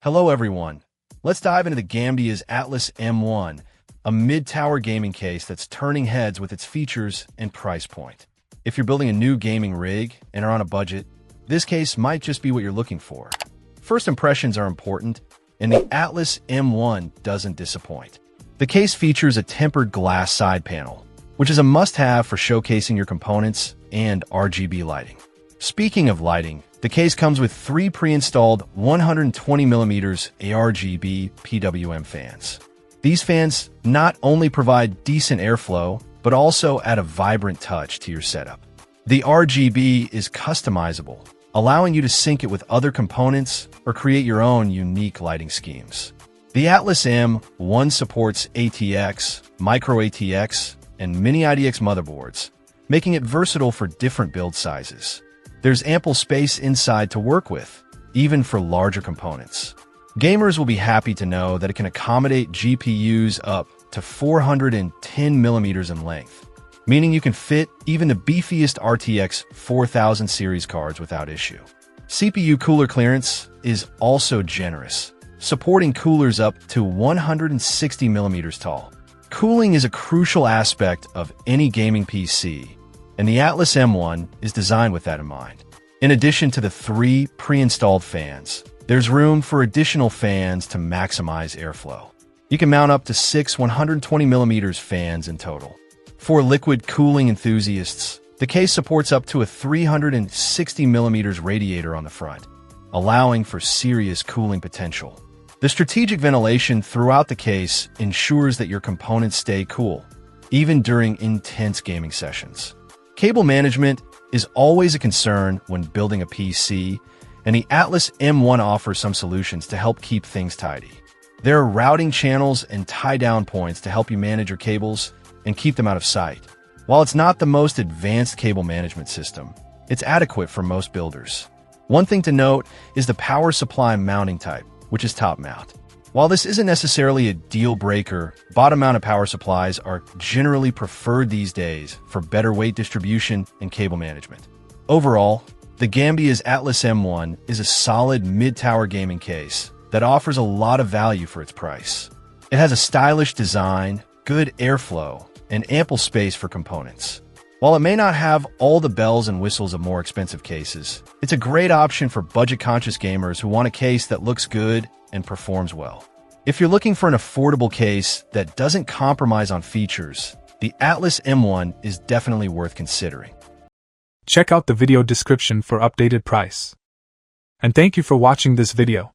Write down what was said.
Hello everyone. Let's dive into the GAMDIAS Atlas M1, a mid-tower gaming case that's turning heads with its features and price point. If you're building a new gaming rig and are on a budget, this case might just be what you're looking for. First impressions are important, and the Atlas M1 doesn't disappoint. The case features a tempered glass side panel, which is a must-have for showcasing your components and RGB lighting. Speaking of lighting, the case comes with 3 pre-installed 120mm ARGB PWM fans. These fans not only provide decent airflow, but also add a vibrant touch to your setup. The RGB is customizable, allowing you to sync it with other components or create your own unique lighting schemes. The Atlas M1 supports ATX, Micro ATX, and Mini IDX motherboards, making it versatile for different build sizes. There's ample space inside to work with, even for larger components. Gamers will be happy to know that it can accommodate GPUs up to 410mm in length, meaning you can fit even the beefiest RTX 4000 series cards without issue. CPU cooler clearance is also generous, supporting coolers up to 160mm tall. Cooling is a crucial aspect of any gaming PC, and the Atlas M1 is designed with that in mind. In addition to the 3 pre-installed fans, there's room for additional fans to maximize airflow. You can mount up to 6 120mm fans in total. For liquid cooling enthusiasts, the case supports up to a 360mm radiator on the front, allowing for serious cooling potential. The strategic ventilation throughout the case ensures that your components stay cool, even during intense gaming sessions. Cable management is always a concern when building a PC, and the Atlas M1 offers some solutions to help keep things tidy. There are routing channels and tie-down points to help you manage your cables and keep them out of sight. While it's not the most advanced cable management system, it's adequate for most builders. One thing to note is the power supply mounting type, which is top mount. While this isn't necessarily a deal breaker, bottom-mounted power supplies are generally preferred these days for better weight distribution and cable management. Overall, the GAMDIAS Atlas M1 is a solid mid-tower gaming case that offers a lot of value for its price. It has a stylish design, good airflow, and ample space for components. While it may not have all the bells and whistles of more expensive cases, it's a great option for budget-conscious gamers who want a case that looks good and performs well. If you're looking for an affordable case that doesn't compromise on features, the Atlas M1 is definitely worth considering. Check out the video description for updated price. And thank you for watching this video.